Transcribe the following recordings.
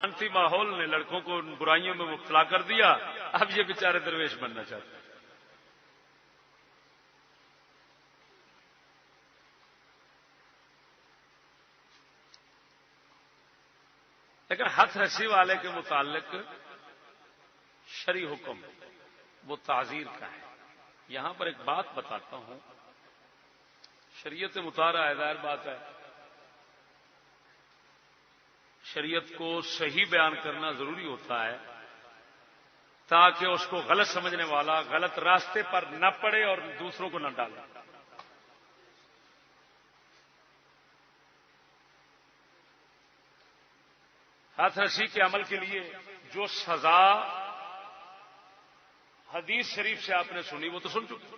لعنتی ماحول نے لڑکوں کو ان برائیوں میں مبتلا کر دیا، اب یہ بیچارے درویش بننا چاہتے ہیں۔ لیکن ہاتھ رسی والے کے متعلق شرعی حکم وہ تعزیر کا ہے۔ یہاں پر ایک بات بتاتا ہوں، شریعت مطالعہ ہے، ظاہر بات ہے شریعت کو صحیح بیان کرنا ضروری ہوتا ہے تاکہ اس کو غلط سمجھنے والا غلط راستے پر نہ پڑے اور دوسروں کو نہ ڈالے۔ ہاتھ رسی کے عمل کے لیے جو سزا حدیث شریف سے آپ نے سنی وہ تو سن چکے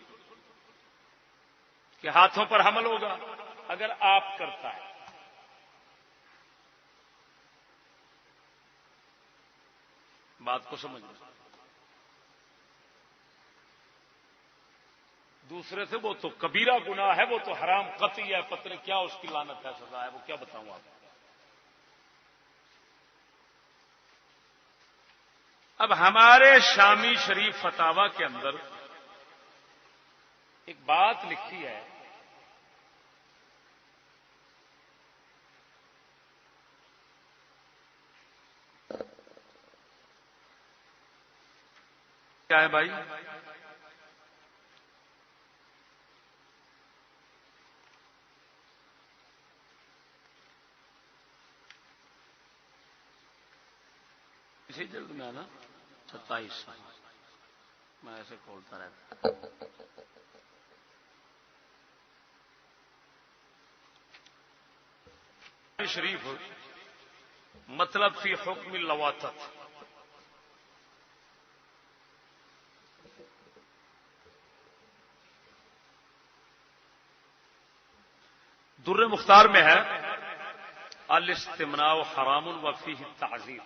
کہ ہاتھوں پر حمل ہوگا اگر آپ کرتا ہے۔ بات کو سمجھنا، دوسرے سے وہ تو کبیرہ گناہ ہے، وہ تو حرام قطعی ہے، پتہ نہیں کیا اس کی لعنت ہے، سزا ہے، وہ کیا بتاؤں آپ کو۔ اب ہمارے شامی شریف فتاوی کے اندر ایک بات لکھی ہے، کیا ہے بھائی؟ اسی جلد میں نا 27 میں ایسے کھولتا رہتا۔ شریف مطلب فی حکم اللواطت، در مختار میں ہے الاستمناء حرام وفیہ التعذیر،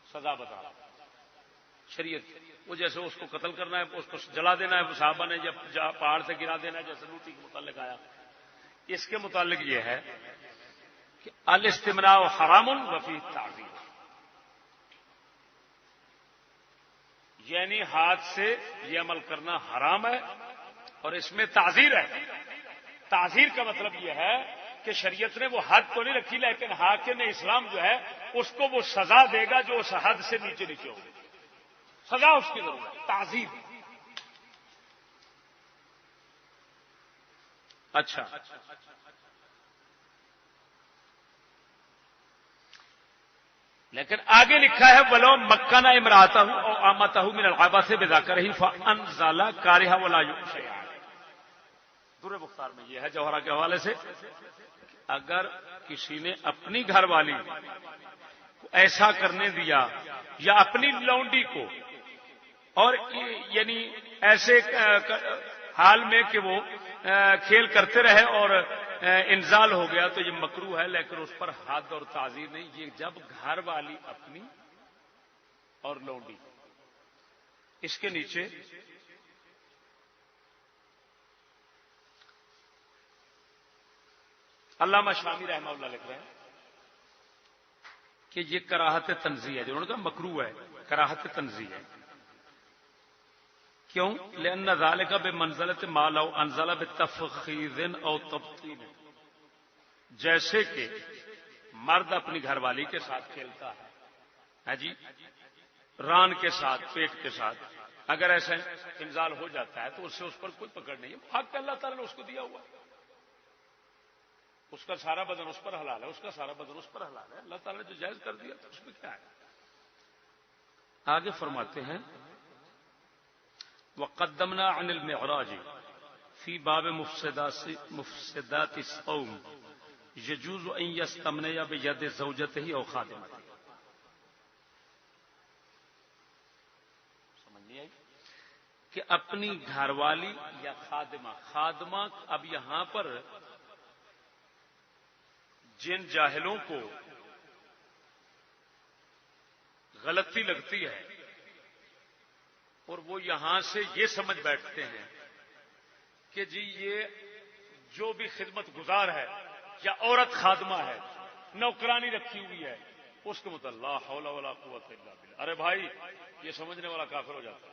سزا بتا شریعت وہ جیسے اس کو قتل کرنا ہے، اس کو جلا دینا ہے، صحابہ نے جب پہاڑ سے گرا دینا ہے جیسے لوٹی کے متعلق آیا، اس کے متعلق یہ ہے کہ الاستمناء حرام وفیہ التعذیر، یعنی ہاتھ سے یہ عمل کرنا حرام ہے اور اس میں تعزیر ہے۔ تعزیر کا مطلب یہ ہے کہ شریعت نے وہ حد تو نہیں رکھی لیکن حاکم اسلام جو ہے اس کو وہ سزا دے گا جو اس حد سے نیچے نیچے ہوگی، سزا اس کی ضرورت ہے، تعزیر۔ اچھا، لیکن آگے لکھا ہے ولو مکن امراتہ او امتہ من العبث بذکرہ فانزل کارہ ولا یشیع۔ در مختار میں یہ ہے جوہرہ کے حوالے سے، اگر کسی نے اپنی گھر والی کو ایسا کرنے دیا یا اپنی لونڈی کو، اور یعنی ایسے حال میں کہ وہ کھیل کرتے رہے اور انزال ہو گیا تو یہ مکروہ ہے، لیکن اس پر حد اور تعزیر نہیں، یہ جب گھر والی اپنی اور لونڈی، اس کے نیچے علامہ شامی رحمہ اللہ لکھ رہے ہیں کہ یہ کراہت تنزیہ ہے، جنہوں نے کہا مکروہ ہے، کراہت تنزیہ ہے۔ کیوں؟ لأن ذلك بمنزلة ما لو انزل بتفخیذ او تبطین، جیسے کہ مرد اپنی گھر والی کے ساتھ کھیلتا ہے جی، ران کے ساتھ، پیٹ کے ساتھ، اگر ایسا انزال ہو جاتا ہے تو اس سے اس پر کوئی پکڑ نہیں ہے، حق اللہ تعالیٰ نے اس کو دیا ہوا، اس کا سارا بدن اس پر حلال ہے، اس کا سارا بدن اس پر حلال ہے، اللہ تعالیٰ نے جو جائز کر دیا تو اس میں کیا ہے۔ آگے فرماتے ہیں وقدمنا عن المعراج فی باب مفسدات الصوم یجوز ان یستمنی بید زوجته او خادمته۔ سمجھ آئی کہ اپنی گھر والی یا خادمہ، اب یہاں پر جن جاہلوں کو غلطی لگتی ہے اور وہ یہاں سے یہ سمجھ بیٹھتے ہیں کہ جی یہ جو بھی خدمت گزار ہے یا عورت خادمہ ہے، نوکرانی رکھی ہوئی ہے، اس کے مطلب لا حول ولا قوت الا باللہ. ارے بھائی یہ سمجھنے والا کافر ہو جاتا ہے.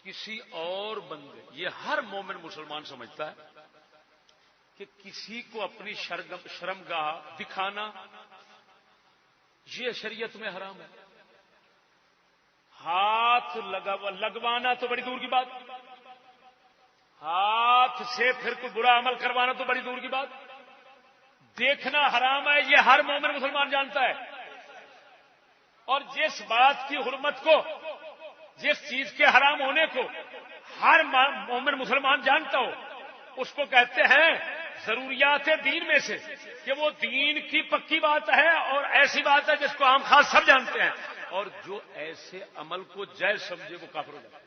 کسی اور بندے، یہ ہر مومن مسلمان سمجھتا ہے کہ کسی کو اپنی شرمگاہ دکھانا یہ شریعت میں حرام ہے. ہاتھ لگوانا تو بڑی دور کی بات، ہاتھ سے پھر کوئی برا عمل کروانا تو بڑی دور کی بات. دیکھنا حرام ہے یہ ہر مومن مسلمان جانتا ہے. اور جس بات کی حرمت کو، جس چیز کے حرام ہونے کو ہر مومن مسلمان جانتا ہو، اس کو کہتے ہیں ضروریات دین میں سے، کہ وہ دین کی پکی بات ہے اور ایسی بات ہے جس کو عام خاص سب جانتے ہیں. اور جو ایسے عمل کو جائز سمجھے وہ کافر ہو جاتا ہے.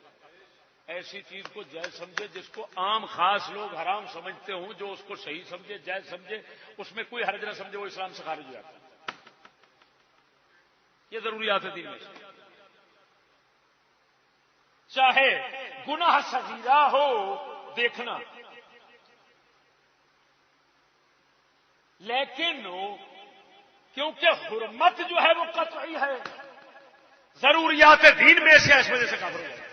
ایسی چیز کو جائز سمجھے جس کو عام خاص لوگ حرام سمجھتے ہوں، جو اس کو صحیح سمجھے، جائز سمجھے، اس میں کوئی حرج نہ سمجھے، وہ اسلام سے خارج ہو جاتا ہے. یہ ضروریات دین میں سے. چاہے گناہ صغیرہ ہو دیکھنا، لیکن کیونکہ حرمت جو ہے وہ قطعی ہے، ضروریات دین میں سے، اس وجہ سے کافر ہو جائے.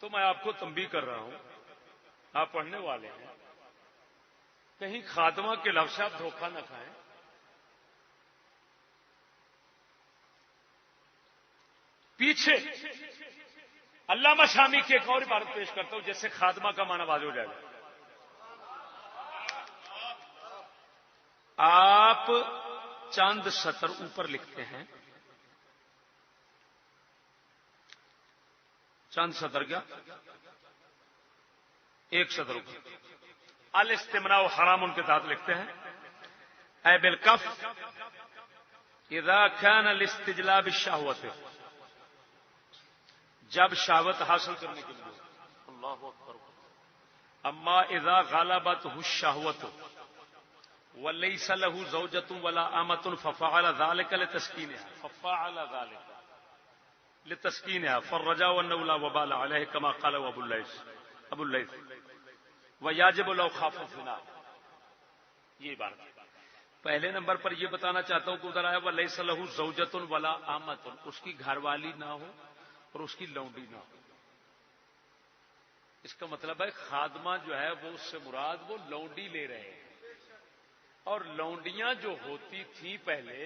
تو میں آپ کو تنبیہ کر رہا ہوں، آپ پڑھنے والے ہیں، کہیں خاتمہ کے لفظ سے آپ دھوکہ نہ کھائیں. پیچھے علامہ شامی کی ایک اور عبارت پیش کرتا ہوں جس سے خاتمہ کا معنی واضح ہو جائے گا. آپ چند سطر اوپر لکھتے ہیں، چند سطر کیا، ایک سطر اوپر الاستمناء حرام کے تحت لکھتے ہیں اے بالکف اذا كان الاستجلاب الشهوة، جب شہوت حاصل کرنے کے لیے. اللہ اکبر. اما اذا غلبته الشهوة وليس له زوجة ولا امة ففعل ذلك لتسكينها فالرجاء انه لا وبال عليه كما قال ابو الليث ويجب لو خاف الزنا. یہ بات پہلے نمبر پر یہ بتانا چاہتا ہوں کہ ادھر آیا وليس له زوجة ولا امة، اس کی گھر والی نہ ہو اور اس کی لونڈی نہ ہو. اس کا مطلب ہے خادمہ جو ہے وہ اس سے مراد وہ لونڈی لے رہے ہیں. اور لونڈیاں جو ہوتی تھیں پہلے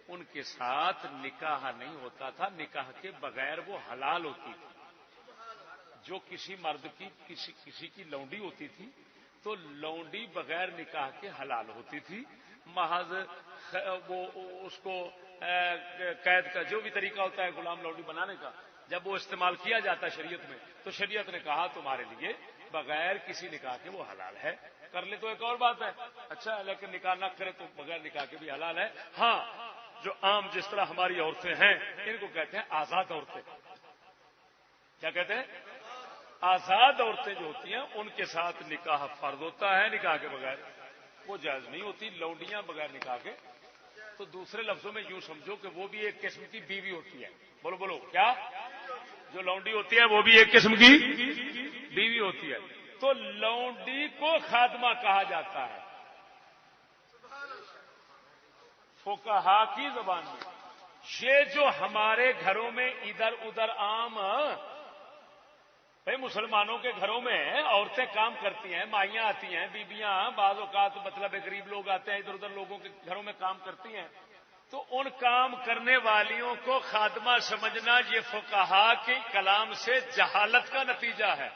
ان کے ساتھ نکاح نہیں ہوتا تھا، نکاح کے بغیر وہ حلال ہوتی تھی. جو کسی مرد کی کسی کی لونڈی ہوتی تھی تو لونڈی بغیر نکاح کے حلال ہوتی تھی. محض وہ اس کو قید کا جو بھی طریقہ ہوتا ہے غلام لونڈی بنانے کا، جب وہ استعمال کیا جاتا ہے شریعت میں، تو شریعت نے کہا تمہارے لیے بغیر کسی نکاح کے وہ حلال ہے. کر لے تو ایک اور بات ہے، اچھا، لیکن نکاح نہ کرے تو بغیر نکاح کے بھی حلال ہے. ہاں، جو عام جس طرح ہماری عورتیں ہیں ان کو کہتے ہیں آزاد عورتیں. کیا کہتے ہیں؟ آزاد عورتیں جو ہوتی ہیں ان کے ساتھ نکاح فرض ہوتا ہے، نکاح کے بغیر وہ جائز نہیں ہوتی. لونڈیاں بغیر نکاح کے، تو دوسرے لفظوں میں یوں سمجھو کہ وہ بھی ایک قسم کی بیوی ہوتی ہے. بولو بولو کیا؟ جو لونڈی ہوتی ہے وہ بھی ایک قسم کی بیوی ہوتی ہے. تو لونڈی کو خادمہ کہا جاتا ہے فقہا کی زبان میں. یہ جو ہمارے گھروں میں ادھر ادھر عام بھائی مسلمانوں کے گھروں میں عورتیں کام کرتی ہیں، مائیاں آتی ہیں، بیبیاں بعض اوقات مطلب غریب لوگ آتے ہیں ادھر ادھر لوگوں کے گھروں میں کام کرتی ہیں، تو ان کام کرنے والیوں کو خادمہ سمجھنا یہ فقہا کے کلام سے جہالت کا نتیجہ ہے.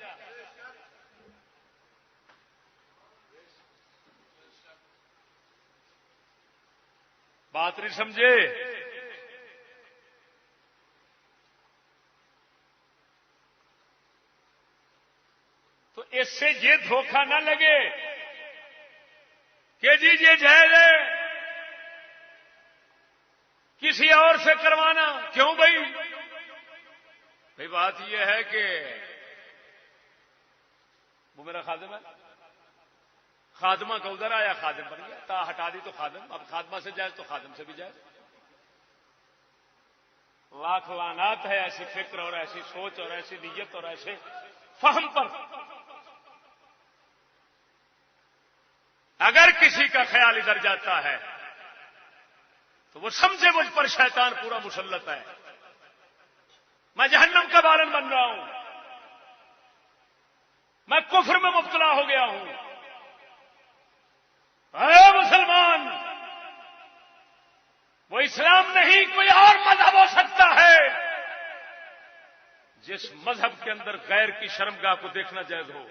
بات نہیں سمجھے؟ تو اس سے یہ دھوکہ نہ لگے کہ جی یہ جائز ہے کسی اور سے کروانا. کیوں بھائی؟ بھائی بات یہ ہے کہ وہ میرا خادم ہے، خادمہ کا ادھر آیا خادم بن گیا، تا ہٹا دی تو خادم، اب خادمہ سے جائز تو خادم سے بھی جائز. لاکھ لعنات ہے ایسی فکر اور ایسی سوچ اور ایسی نیت اور ایسے فہم پر. اگر کسی کا خیال ادھر جاتا ہے تو وہ سمجھے مجھ پر شیطان پورا مسلط ہے، میں جہنم کا بارن بن رہا ہوں، میں کفر میں مبتلا ہو گیا ہوں۔ اے مسلمان، وہ اسلام نہیں کوئی اور مذہب ہو سکتا ہے جس مذہب کے اندر غیر کی شرمگاہ کو دیکھنا جائز ہو،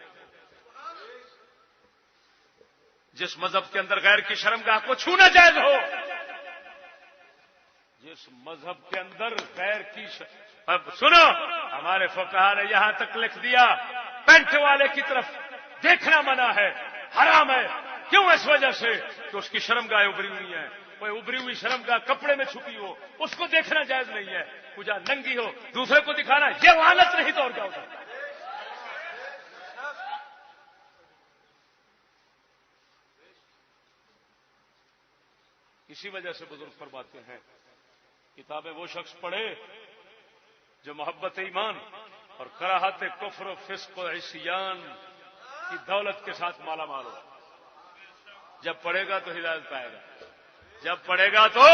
جس مذہب کے اندر غیر کی شرمگاہ کو چھونا جائز ہو، جس مذہب کے اندر غیر کی اب سنو، ہمارے فقہا نے یہاں تک لکھ دیا پینٹ والے کی طرف دیکھنا منع ہے، حرام ہے۔ کیوں؟ اس وجہ سے کہ اس کی شرمگاہ ابری ہوئی ہے، کوئی ابری ہوئی شرمگاہ کپڑے میں چھپی ہو اس کو دیکھنا جائز نہیں ہے، کجا ننگی ہو دوسرے کو دکھانا یہ لعنت نہیں تو اور کیا ہو سکتا ہے؟ اسی وجہ سے بزرگ فرماتے ہیں کتابیں وہ شخص پڑھے جو محبت ایمان اور کراہت کفر و فسق و عصیان کی دولت کے ساتھ مالا مال ہو۔ جب پڑھے گا تو ہدایت پائے گا، جب پڑھے گا تو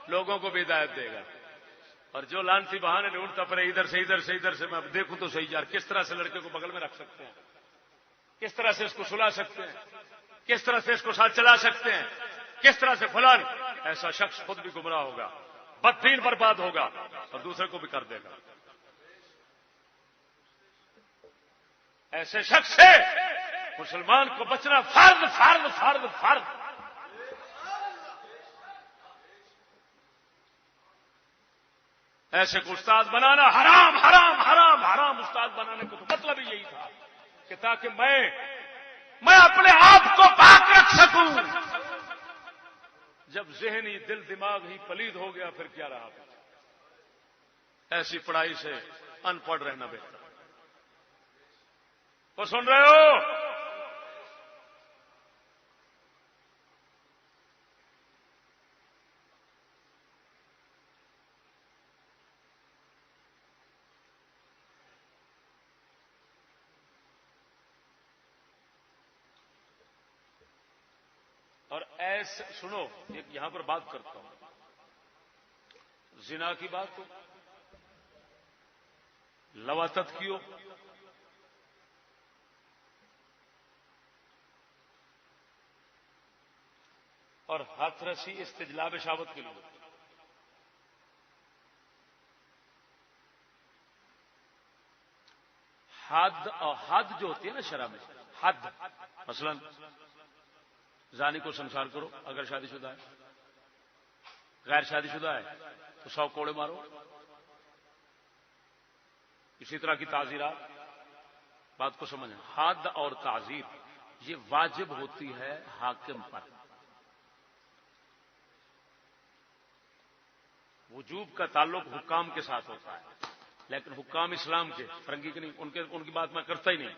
لوگوں کو بھی ہدایت دے گا۔ اور جو لانسی بہانے ڈھونڈتا پڑے ادھر سے ادھر سے ادھر سے، میں اب دیکھوں تو صحیح یار کس طرح سے لڑکے کو بغل میں رکھ سکتے ہیں، کس طرح سے اس کو سلا سکتے ہیں، کس طرح سے اس کو ساتھ چلا سکتے ہیں، کس طرح سے فلان، ایسا شخص خود بھی گمراہ ہوگا، بددین برباد ہوگا اور دوسرے کو بھی کر دے گا۔ ایسے شخص سے مسلمان کو بچنا فرض فرض فرض فرض۔ ایسے کو استاد بنانا حرام حرام حرام حرام، استاد بنانے کو تو مطلب ہی یہی تھا کہ تاکہ میں اپنے آپ کو پاک رکھ سکوں۔ جب ذہنی دل دماغ ہی پلید ہو گیا پھر کیا رہا؟ ایسی پڑھائی سے ان پڑھ رہنا بہتر۔ وہ سن رہے ہو؟ اور ایسے سنو، ایک یہاں پر بات کرتا ہوں، زنا کی بات ہو، لواطت کی ہو، اور ہاتھ رسی استجلاب شہوت کے لیے، حد جو ہوتی ہے نا شرع میں، حد مثلا زانی کو سنسار کرو اگر شادی شدہ ہے، غیر شادی شدہ ہے تو 100 کوڑے مارو۔ اسی طرح کی تعزیرات، بات کو سمجھیں، حد اور تعزیر یہ واجب ہوتی ہے حاکم پر۔ وجوب کا تعلق حکام کے ساتھ ہوتا ہے، لیکن حکام اسلام کے، فرنگی کے نہیں، ان کی بات میں کرتا ہی نہیں۔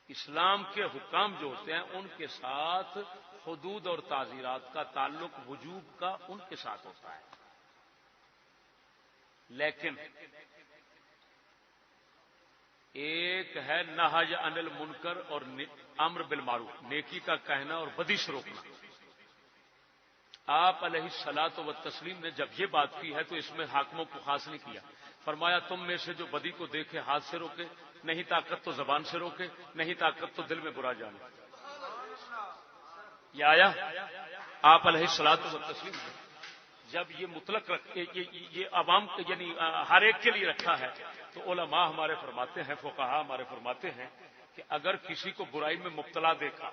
اسلام کے حکام جو ہوتے ہیں ان کے ساتھ حدود اور تعزیرات کا تعلق وجوب کا ان کے ساتھ ہوتا ہے، لیکن ایک ہے نہی عن المنکر اور امر بالمعروف، نیکی کا کہنا اور بدی سے روکنا۔ آپ علیہ الصلوۃ والتسلیم نے جب یہ بات کی ہے تو اس میں حاکموں کو خاص نہیں کیا، فرمایا تم میں سے جو بدی کو دیکھے ہاتھ سے روکے، نہیں طاقت تو زبان سے روکے، نہیں طاقت تو دل میں برا جانے۔ یہ آیا آپ علیہ الصلوۃ والتسلیم نے جب یہ مطلق یہ عوام یعنی ہر ایک کے لیے رکھا ہے، تو علماء ہمارے فرماتے ہیں، فقہاء ہمارے فرماتے ہیں کہ اگر کسی کو برائی میں مبتلا دیکھا،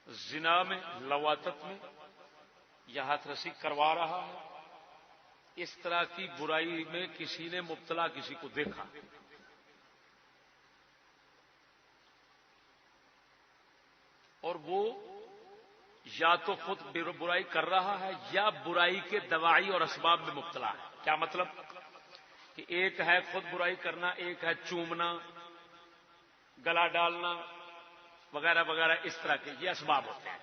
زنا میں، لواطت میں، یا ہاتھ رسی کروا رہا ہے، اس طرح کی برائی میں کسی نے مبتلا کسی کو دیکھا، اور وہ یا تو خود برائی کر رہا ہے یا برائی کے دواعی اور اسباب میں مبتلا ہے۔ کیا مطلب؟ کہ ایک ہے خود برائی کرنا، ایک ہے چومنا، گلا ڈالنا وغیرہ وغیرہ، اس طرح کے یہ اسباب ہوتے ہیں۔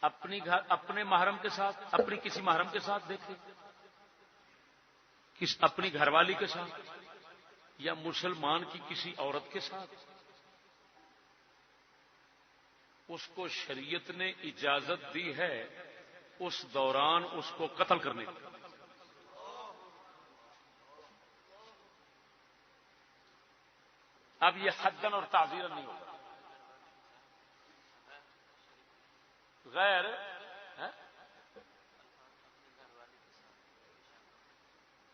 اپنے محرم کے ساتھ، اپنی کسی محرم کے ساتھ دیکھے، اپنی گھر والی کے ساتھ، یا مسلمان کی کسی عورت کے ساتھ، اس کو شریعت نے اجازت دی ہے اس دوران اس کو قتل کرنے کی۔ اب یہ حدن اور تعزیرن نہیں ہوگا، غیر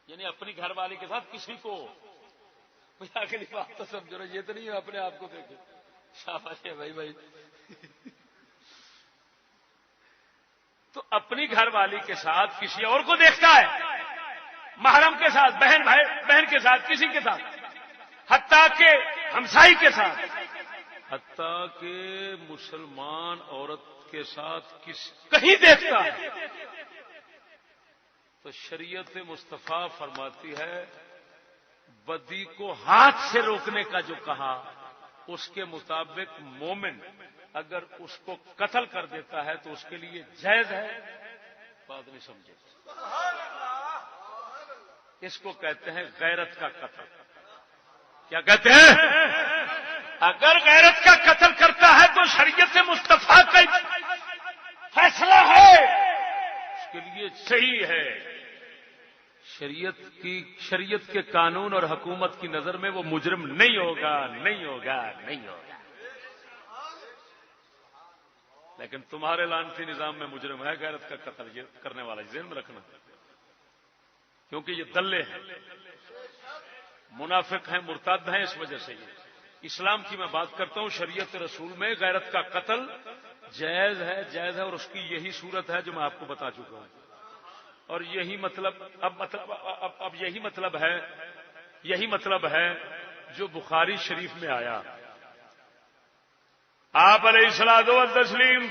یعنی اپنی گھر والی کے ساتھ کسی کو، اگلی بات تو سمجھو نا، یہ تو نہیں ہے اپنے آپ کو دیکھے شاباش ہے بھائی تو اپنی گھر والی کے ساتھ کسی اور کو دیکھتا ہے، محرم کے ساتھ، بہن کے ساتھ، کسی کے ساتھ، حتیٰ کہ ہمسائی کے ساتھ، حتیٰ کہ مسلمان عورت کے ساتھ کہیں دیکھتا ہے، تو شریعت مصطفیٰ فرماتی ہے بدی کو ہاتھ سے روکنے کا جو کہا، اس کے مطابق مومن اگر اس کو قتل کر دیتا ہے تو اس کے لیے جائز ہے۔ بات نہیں سمجھے؟ اس کو کہتے ہیں غیرت کا قتل۔ کیا کہتے ہیں؟ اگر غیرت کا قتل کرتا ہے تو شریعت مصطفیٰ کا فیصلہ ہے، اس کے لیے صحیح ہے۔ شریعت کے قانون اور حکومت کی نظر میں وہ مجرم نہیں ہوگا، نہیں ہوگا، نہیں ہوگا۔ لیکن تمہارے لعنتی نظام میں مجرم ہے غیرت کا قتل یہ کرنے والا، ذہن میں رکھنا، کیونکہ یہ دلے ہیں، منافق ہیں، مرتد ہیں، اس وجہ سے یہ اسلام کی میں بات کرتا ہوں۔ شریعت رسول میں غیرت کا قتل جائز ہے اور اس کی یہی صورت ہے جو میں آپ کو بتا چکا ہوں، اور یہی مطلب ہے جو بخاری شریف میں آیا۔ آپ علیہ الصلوۃ والتسلیم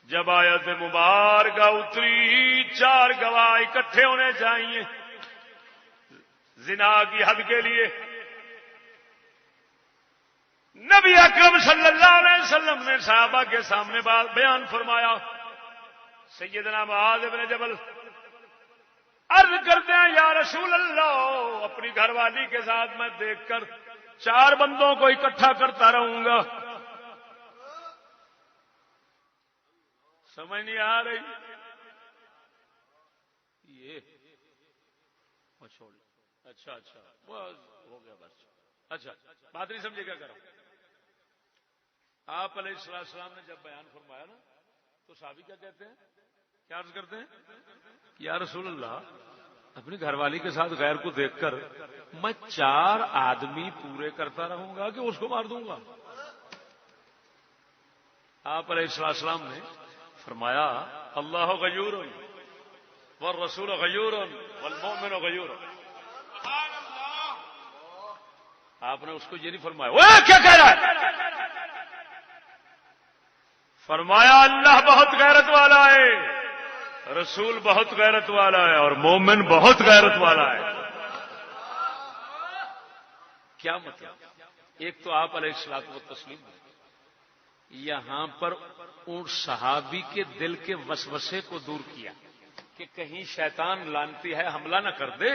جب آیت مبارکہ اتری، 4 گواہ اکٹھے ہونے چاہیے زنا کی حد کے لیے، نبی اکرم صلی اللہ علیہ وسلم نے صحابہ کے سامنے بات بیان فرمایا۔ سیدنا معاذ بن جبل عرض کرتے ہیں یا رسول اللہ، اپنی گھر والی کے ساتھ میں دیکھ کر 4 بندوں کو اکٹھا کرتا رہوں گا، سمجھ نہیں آ رہی؟ یہ چھوڑ، اچھا وہ ہو گیا بس، اچھا بات نہیں سمجھے کیا کرا۔ آپ علیہ السلام نے جب بیان فرمایا نا تو صحابی کیا کہتے ہیں، کیا عرض کرتے ہیں؟ یا رسول اللہ، اپنی گھر والی کے ساتھ غیر کو دیکھ کر میں 4 آدمی پورے کرتا رہوں گا کہ اس کو مار دوں گا؟ آپ علیہ السلام نے فرمایا اللہ غیور والرسول غیور والمؤمن غیور۔ آپ نے اس کو یہ نہیں فرمایا وہ کیا کہہ رہا ہے، فرمایا اللہ بہت غیرت والا ہے، رسول بہت غیرت والا ہے، اور مومن بہت غیرت والا ہے۔ کیا مطلب؟ ایک تو آپ علیہ الصلوۃ والتسلیم یہاں پر ان صحابی کے دل کے وسوسے کو دور کیا کہ کہیں شیطان لعنتی ہے حملہ نہ کر دے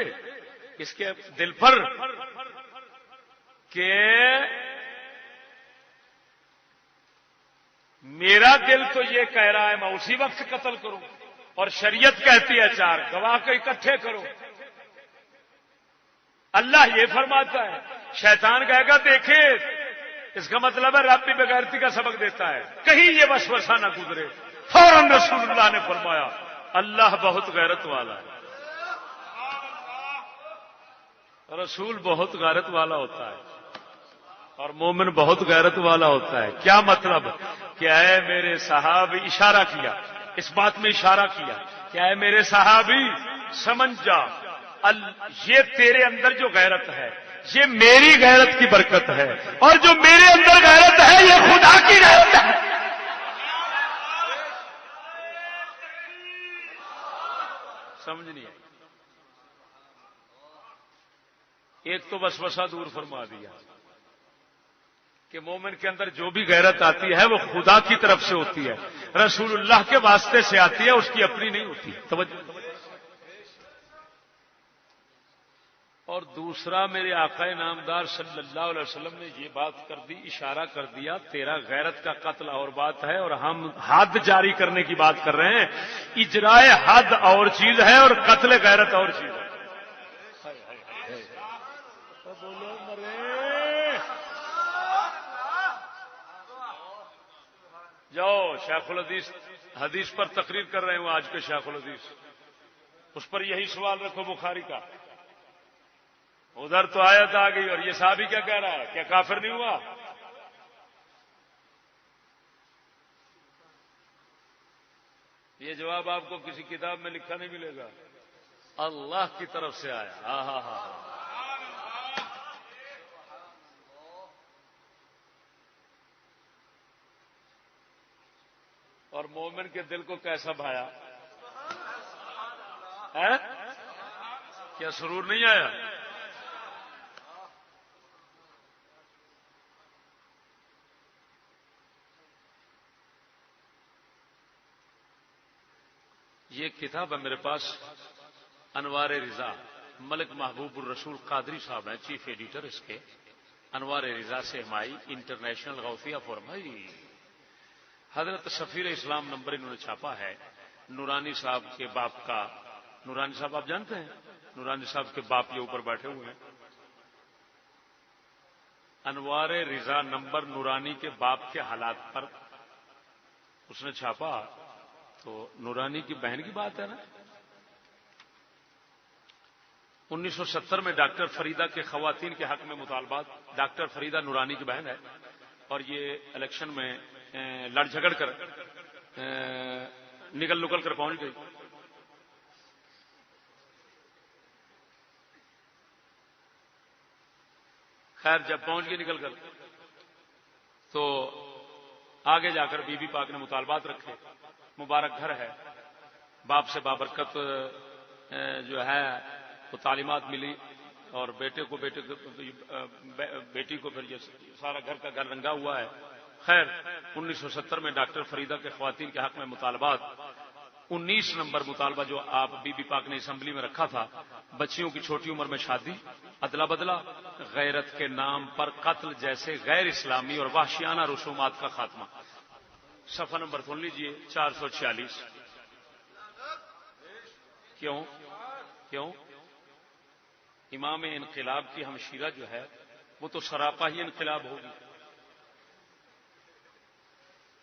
اس کے دل پر، کہ میرا دل تو یہ کہہ رہا ہے میں اسی وقت قتل کروں، اور شریعت کہتی ہے 4 گواہ کو اکٹھے کرو۔ اللہ یہ فرماتا ہے، شیطان کہے گا دیکھے اس کا مطلب ہے رب بھی بغیرتی کا سبق دیتا ہے، کہیں یہ وسوسہ نہ گزرے۔ فوراً رسول اللہ نے فرمایا اللہ بہت غیرت والا ہے، رسول بہت غیرت والا ہوتا ہے اور مومن بہت غیرت والا ہوتا ہے۔ کیا مطلب؟ کہ اے میرے صحابی، اشارہ کیا، اس بات میں اشارہ کیا کہ اے میرے صحابی سمجھ جا، یہ تیرے اندر جو غیرت ہے یہ میری غیرت کی برکت ہے، اور جو میرے اندر غیرت ہے یہ خدا کی غیرت ہے۔ سمجھ نہیں آئی؟ ایک تو وسوسہ دور فرما دیا کہ مومن کے اندر جو بھی غیرت آتی ہے وہ خدا کی طرف سے ہوتی ہے، رسول اللہ کے واسطے سے آتی ہے، اس کی اپنی نہیں ہوتی۔ توجہ۔ اور دوسرا میرے آقا نامدار صلی اللہ علیہ وسلم نے یہ بات کر دی، اشارہ کر دیا تیرا غیرت کا قتل اور بات ہے اور ہم حد جاری کرنے کی بات کر رہے ہیں. اجرائے حد اور چیز ہے اور قتل غیرت اور چیز ہے. جاؤ شیخ الحدیث حدیث پر تقریر کر رہے ہوں آج کے شیخ الحدیث، اس پر یہی سوال رکھو بخاری کا. ادھر تو آیت آ گئی اور یہ صحابی کیا کہہ رہا ہے؟ کیا کافر نہیں ہوا؟ یہ جواب آپ کو کسی کتاب میں لکھا نہیں ملے گا، اللہ کی طرف سے آیا. ہاں ہاں ہاں. اور مومن کے دل کو کیسا بھایا ہے؟ کیا سرور نہیں آیا؟ یہ کتاب ہے میرے پاس، انوار رضا، ملک محبوب الرسول قادری صاحب ہیں چیف ایڈیٹر اس کے. انوار رضا سے ہمائی انٹرنیشنل غوثیہ فورم ہے. حضرت سفیر اسلام نمبر انہوں نے چھاپا ہے. نورانی صاحب کے باپ کا، نورانی صاحب آپ جانتے ہیں، نورانی صاحب کے باپ یہ اوپر بیٹھے ہوئے ہیں. انوار رضا نمبر نورانی کے باپ کے حالات پر اس نے چھاپا. تو نورانی کی بہن کی بات ہے نا. 1970 میں ڈاکٹر فریدہ کے خواتین کے حق میں مطالبات. ڈاکٹر فریدہ نورانی کی بہن ہے اور یہ الیکشن میں لڑ جھگڑ کر نکل نکل کر پہنچ گئی. خیر جب پہنچ گئی نکل کر تو آگے جا کر بی بی پاک نے مطالبات رکھے. مبارک گھر ہے، باپ سے بابرکت جو ہے وہ تعلیمات ملی اور بیٹی کو پھر یہ سارا گھر کا گھر رنگا ہوا ہے. خیر 1970 میں ڈاکٹر فریدہ کے خواتین کے حق میں مطالبات. 19 نمبر مطالبہ جو آپ بی بی پاک نے اسمبلی میں رکھا تھا، بچیوں کی چھوٹی عمر میں شادی، ادلا بدلا، غیرت کے نام پر قتل جیسے غیر اسلامی اور وحشیانہ رسومات کا خاتمہ. صفحہ نمبر سن لیجئے 446. کیوں امام انقلاب کی ہمشیرہ جو ہے وہ تو سراپا ہی انقلاب ہوگی.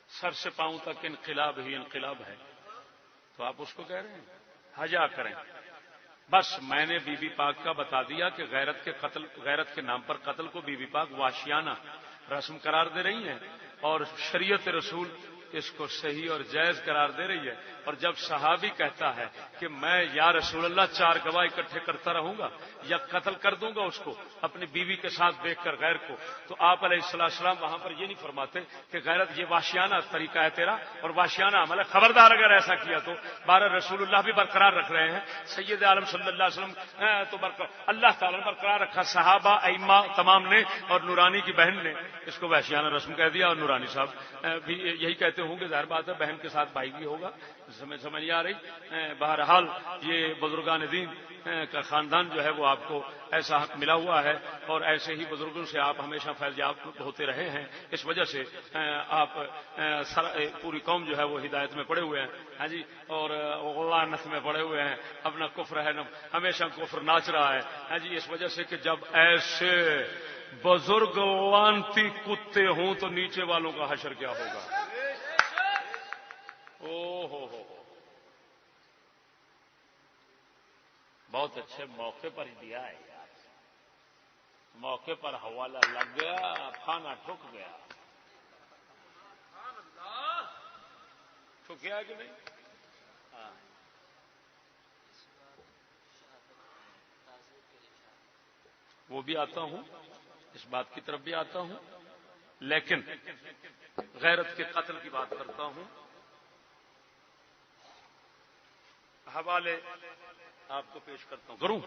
سر سے پاؤں تک انقلاب ہی انقلاب ہے، تو آپ اس کو کہہ رہے ہیں حجا کریں. بس میں نے بی بی پاک کا بتا دیا کہ غیرت کے نام پر قتل کو بی بی پاک وحشیانہ رسم قرار دے رہی ہیں اور شریعت رسول اس کو صحیح اور جائز قرار دے رہی ہے. اور جب صحابی کہتا ہے کہ میں یا رسول اللہ 4 گواہ اکٹھے کرتا رہوں گا یا قتل کر دوں گا اس کو اپنی بیوی کے ساتھ دیکھ کر غیر کو، تو آپ علیہ السلام وہاں پر یہ نہیں فرماتے کہ غیرت یہ وحشیانہ طریقہ ہے تیرا اور وحشیانہ عمل ہے. خبردار اگر ایسا کیا تو 12 رسول اللہ بھی برقرار رکھ رہے ہیں، سید عالم صلی اللہ علیہ وسلم تو اللہ تعالیٰ نے برقرار رکھا، صحابہ ائمہ تمام نے، اور نورانی کی بہن نے اس کو وحشیانہ رسم کہہ دیا. اور نورانی صاحب بھی یہی کہتے ہوں گے، ظاہر بات ہے بہن کے ساتھ بھائی بھی ہوگا. سمجھ نہیں آ رہی. بہرحال یہ بزرگان دین کا خاندان جو ہے وہ آپ کو ایسا حق ملا ہوا ہے اور ایسے ہی بزرگوں سے آپ ہمیشہ فیض یاب ہوتے رہے ہیں. اس وجہ سے آپ پوری قوم جو ہے وہ ہدایت میں پڑے ہوئے ہیں. ہاں جی، اور غلانت میں پڑے ہوئے ہیں. اپنا کفر ہے ہمیشہ کفر ناچ رہا ہے. ہاں جی، اس وجہ سے کہ جب ایسے بزرگ لانتی کتے ہوں تو نیچے والوں کا حشر کیا ہوگا. ہو بہت اچھے موقع پر دیا ہے یار. موقع پر حوالہ لگ گیا، کھانا ٹھک گیا. ٹھکیا کہ نہیں؟ ہاں. وہ بھی آتا ہوں، اس بات کی طرف بھی آتا ہوں، لیکن غیرت کے قتل کی بات کرتا ہوں. حوالے آپ کو پیش کرتا ہوں. کروں؟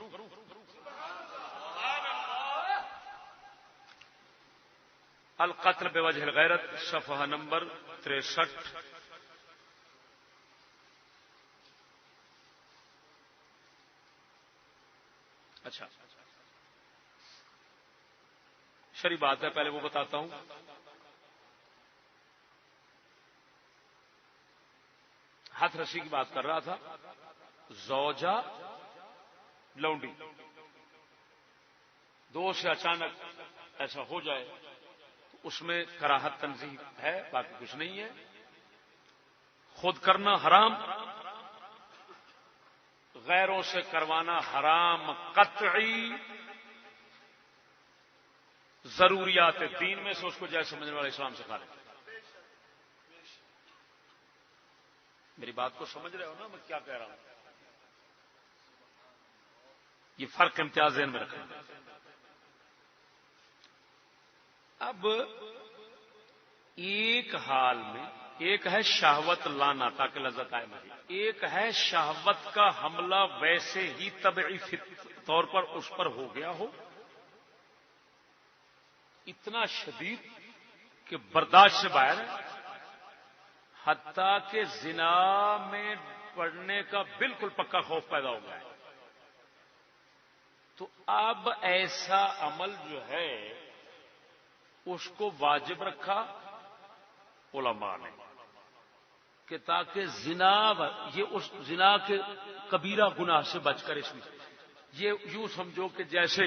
القتل بوجہ الغیرت، صفحہ نمبر 63. اچھا، شرعی بات ہے، پہلے وہ بتاتا ہوں. ہاتھ رسی کی بات کر رہا تھا. زوجہ لونڈی، دو سے اچانک ایسا ہو جائے تو اس میں کراہت تنزیہ ہے، باقی کچھ نہیں ہے. خود کرنا حرام، غیروں سے کروانا حرام قطعی. ضروریات دین میں سے اس کو جائز سمجھنے والا اسلام سکھا رہے ہیں. میری بات کو سمجھ رہے ہو نا میں کیا کہہ رہا ہوں؟ یہ فرق امتیاز ذہن میں رکھیں. اب ایک حال میں ایک ہے شہوت لانا تاکہ لذت آئے مزید، ایک ہے شہوت کا حملہ ویسے ہی طبعی طور پر اس پر ہو گیا ہو، اتنا شدید کہ برداشت سے باہر ہے، حتیٰ کہ زنا میں پڑنے کا بالکل پکا خوف پیدا ہو گیا ہے. تو اب ایسا عمل جو ہے اس کو واجب رکھا علماء نے کہ تاکہ زنا، یہ اس زنا کے کبیرہ گناہ سے بچ کر، اس میں یہ یوں سمجھو کہ جیسے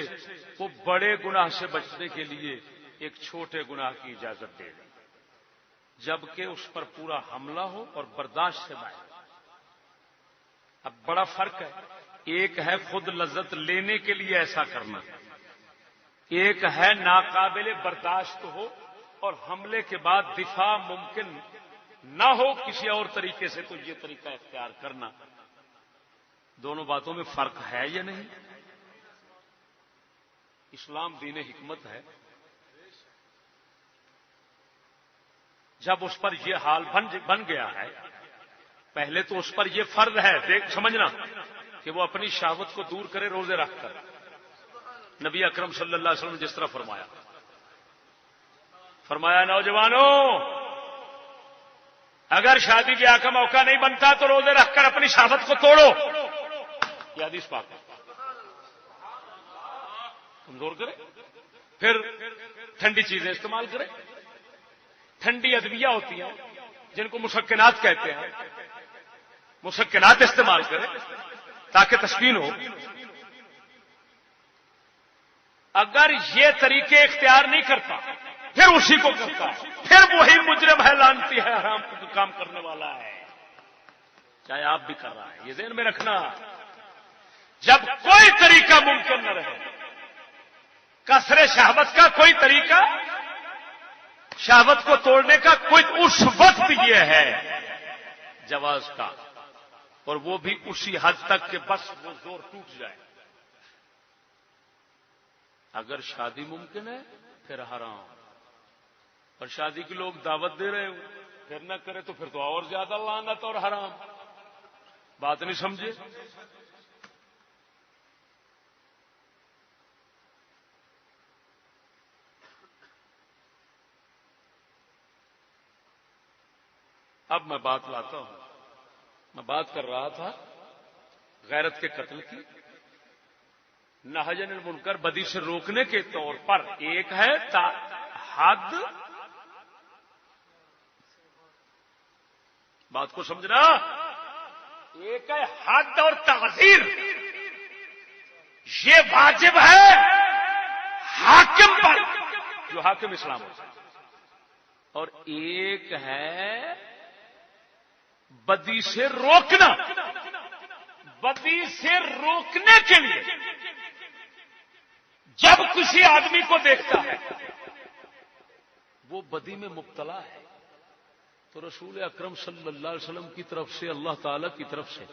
وہ بڑے گناہ سے بچنے کے لیے ایک چھوٹے گناہ کی اجازت دے دیں، جبکہ اس پر پورا حملہ ہو اور برداشت سے باہر. اب بڑا فرق ہے، ایک ہے خود لذت لینے کے لیے ایسا کرنا، ایک ہے ناقابل برداشت ہو اور حملے کے بعد دفاع ممکن نہ ہو کسی اور طریقے سے، تو یہ طریقہ اختیار کرنا. دونوں باتوں میں فرق ہے یا نہیں؟ اسلام دین حکمت ہے. جب اس پر یہ حال بن گیا ہے، پہلے تو اس پر یہ فرض ہے، دیکھ سمجھنا، کہ وہ اپنی شہوت کو دور کرے روزے رکھ کر. نبی اکرم صلی اللہ علیہ وسلم نے جس طرح فرمایا نوجوانوں، اگر شادی بیاہ کا موقع نہیں بنتا تو روزے رکھ کر اپنی شہوت کو توڑو. یہ حدیث پاک ہے. کمزور کرے، پھر ٹھنڈی چیزیں استعمال کرے. ٹھنڈی ادویہ ہوتی ہیں جن کو مسکنات کہتے ہیں، مسکنات استعمال کرے تاکہ تسکین ہو. اگر یہ طریقے اختیار نہیں کرتا پھر اسی کو کرتا ہے، پھر وہی مجرم ہے، لعنتی ہے، حرام کو کام کرنے والا ہے، چاہے آپ بھی کر رہا ہے. یہ ذہن میں رکھنا. جب کوئی طریقہ ممکن نہ رہے، کثر شہوت کا کوئی طریقہ، شہوت کو توڑنے کا کوئی، اس وقت یہ ہے جواز کا، اور وہ بھی اسی حد تک کہ بس وہ زور ٹوٹ جائے. اگر شادی ممکن ہے پھر حرام، اور شادی کے لوگ دعوت دے رہے ہو پھر نہ کرے تو پھر تو اور زیادہ لعنت اور حرام. بات نہیں سمجھے؟ اب میں بات لاتا ہوں. میں بات کر رہا تھا غیرت کے قتل کی. نہی عن المنکر، بدی سے روکنے کے طور پر ایک ہے حد، بات کو سمجھنا، ایک ہے حد اور تعزیر. یہ واجب ہے حاکم پر جو حاکم اسلام ہوتا ہے، اور ایک ہے بدی سے روکنا. بدی سے روکنے کے لیے جب کسی آدمی کو دیکھتا ہے وہ بدی میں مبتلا ہے تو رسول اکرم صلی اللہ علیہ وسلم کی طرف سے، اللہ تعالی کی طرف سے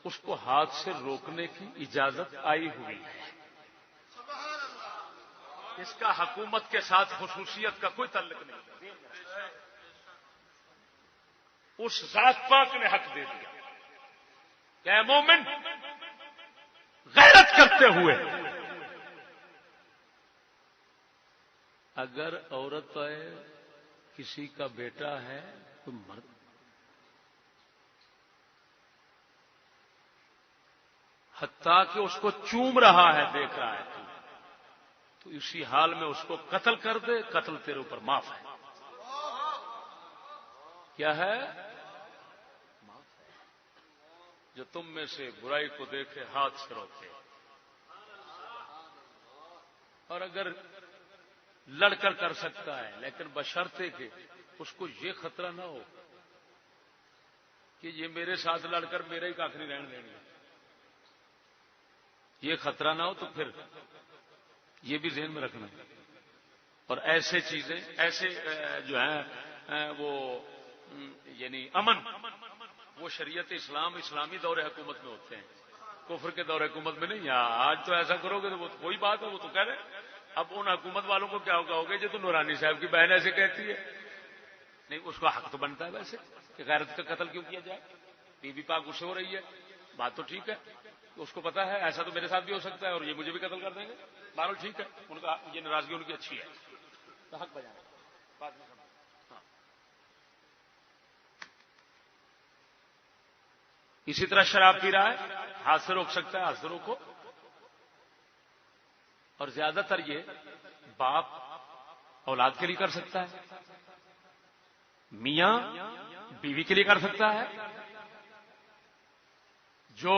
اس کو ہاتھ سے روکنے کی اجازت آئی ہوئی ہے. اس کا حکومت کے ساتھ خصوصیت کا کوئی تعلق نہیں. اس ذات پاک نے حق دے دیا کہ اے مومن، غیرت کرتے ہوئے اگر عورت ہے، کسی کا بیٹا ہے، تو مرد، حتیٰ کہ اس کو چوم رہا ہے، دیکھ رہا ہے، تو تو اسی حال میں اس کو قتل کر دے، قتل تیرے اوپر معاف ہے. کیا ہے؟ معاف ہے. جو تم میں سے برائی کو دیکھے ہاتھ سے روکے، اور اگر لڑ کر کر سکتا ہے لیکن بشرطے کہ اس کو یہ خطرہ نہ ہو کہ یہ میرے ساتھ لڑ کر میرا ہی کاخری رہن دیں گے، یہ خطرہ نہ ہو تو پھر یہ بھی ذہن میں رکھنا. اور ایسے چیزیں ایسے جو ہیں وہ یعنی امن، وہ شریعت اسلام اسلامی دور حکومت میں ہوتے ہیں، کفر کے دور حکومت میں نہیں. آج تو ایسا کرو گے تو وہ کوئی بات ہے، وہ تو کہہ رہے. اب ان حکومت والوں کو کیا ہوگا جو تو نورانی صاحب کی بہن ایسے کہتی ہے. نہیں، اس کا حق تو بنتا ہے ویسے کہ غیرت کا قتل کیوں کیا جائے. بی بی پاک غصے ہو رہی ہے، بات تو ٹھیک ہے، اس کو پتا ہے ایسا تو میرے ساتھ بھی ہو سکتا ہے اور یہ مجھے بھی قتل کر دیں گے. بہرحال ٹھیک ہے، ان کا یہ ناراضگی ان کی اچھی ہے، تو حق بجانا بات میں. ہاں. اسی طرح شراب پی رہا ہے، ہاتھ سے روک سکتا ہے، ہاتھ سے روکو. اور زیادہ تر یہ باپ اولاد کے لیے کر سکتا ہے، میاں بیوی کے لیے کر سکتا ہے، جو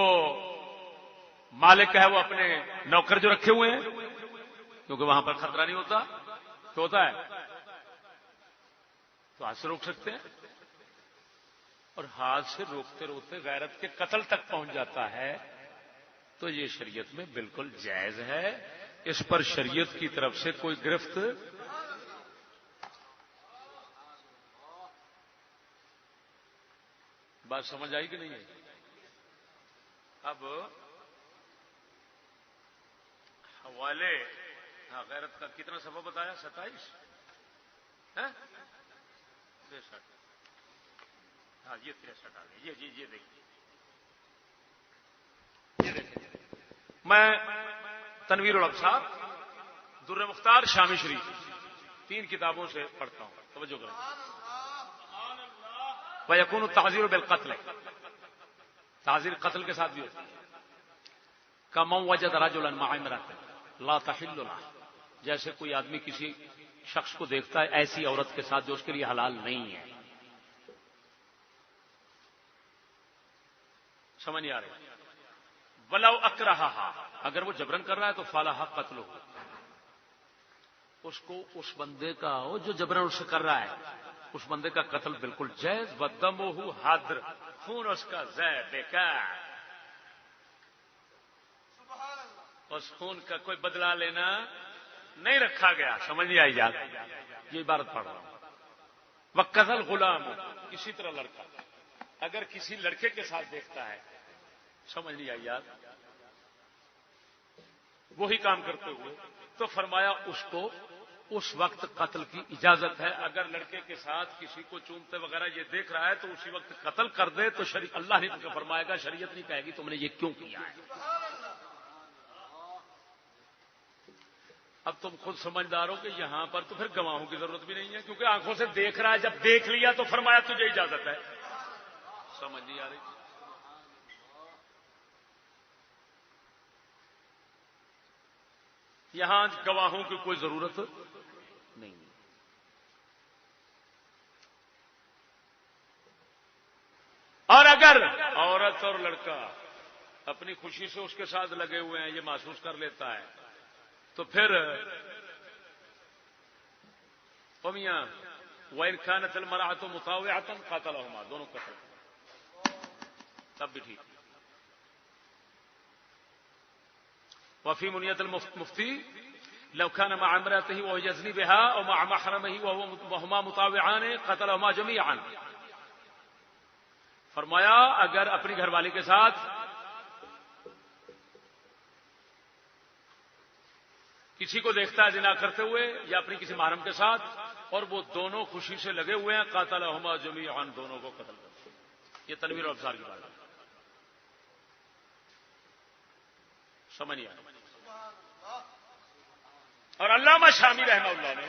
مالک ہے وہ اپنے نوکر جو رکھے ہوئے ہیں کیونکہ وہاں پر خطرہ نہیں ہوتا تو ہوتا ہے تو ہاتھ سے روک سکتے ہیں. اور ہاتھ سے روکتے روکتے غیرت کے قتل تک پہنچ جاتا ہے تو یہ شریعت میں بالکل جائز ہے. اس پر شریعت کی طرف سے کوئی گرفت بات سمجھ آئی کہ نہیں ہے؟ اب حوالے غیرت کا کتنا سبب بتایا؟ 27 63. ہاں یہ 63 آ گئے. یہ دیکھیے، یہ دیکھیں میں تنویر الابصار، در مختار، شامی شریف 3 کتابوں سے پڑھتا ہوں، توجہ کریں. وَيَكُونُ التَّعْزِيرُ بِالْقَتْلِ، تعزیر قتل کے ساتھ بھی ہوتی ہے. كَمَنْ وَجَدَ رَجُلًا مَعَ امْرَأَةٍ لَا تَحِلُّ لَهُ، جیسے کوئی آدمی کسی شخص کو دیکھتا ہے ایسی عورت کے ساتھ جو اس کے لیے حلال نہیں ہے. سمجھ نہیں آ رہی؟ وَلَوْ أَكْرَهَهَا، اگر وہ جبرن کر رہا ہے تو فَلَهَا قَتْلُهُ، اس کو اس بندے کا جو جبرن اس سے کر رہا ہے اس بندے کا قتل بالکل جائز. وَدَمُهُ حَدْر، خون اس کا ضائع بیکار، اس خون کا کوئی بدلہ لینا نہیں رکھا گیا. سمجھ نہیں آئی یاد؟ یہ عبارت پڑھ رہا ہوں. وَقَتَلْ غُلَامُ، اسی طرح لڑکا اگر کسی لڑکے کے ساتھ دیکھتا ہے، سمجھ نہیں آئی یاد، وہی کام کرتے ہوئے، تو فرمایا اس کو اس وقت قتل کی اجازت ہے. اگر لڑکے کے ساتھ کسی کو چومتے وغیرہ یہ دیکھ رہا ہے تو اسی وقت قتل کر دے تو اللہ نہیں فرمائے گا، شریعت نہیں کہے گی تم نے یہ کیوں کیا ہے. اب تم خود سمجھدار ہو کہ یہاں پر تو پھر گواہوں کی ضرورت بھی نہیں ہے کیونکہ آنکھوں سے دیکھ رہا ہے. جب دیکھ لیا تو فرمایا تجھے اجازت ہے. سمجھ نہیں آ رہی؟ یہاں گواہوں کی کوئی ضرورت نہیں. اور اگر عورت اور لڑکا اپنی خوشی سے اس کے ساتھ لگے ہوئے ہیں یہ محسوس کر لیتا ہے تو پھر میاں وَإِنْ كَانَتِ الْمَرْأَةُ مُطَاوِعَةً قَاتَلَهُمَا، دونوں قتل تب بھی ٹھیک. وفي منية المفتي لو كان مع امرأته وهو يزني بها أو مع محرمه وهما مطاوعان قتلهما جميعا. فرمایا اگر اپنی گھر والی کے ساتھ کسی کو دیکھتا ہے زنا کرتے ہوئے یا اپنی کسی محرم کے ساتھ اور وہ دونوں خوشی سے لگے ہوئے ہیں، قاتلہما جمیعا، دونوں کو قتل کرتے. یہ تنویر الابصار کی بات ہے. سمجھ نہیں آیا؟ اور علامہ شامی رحمہ اللہ نے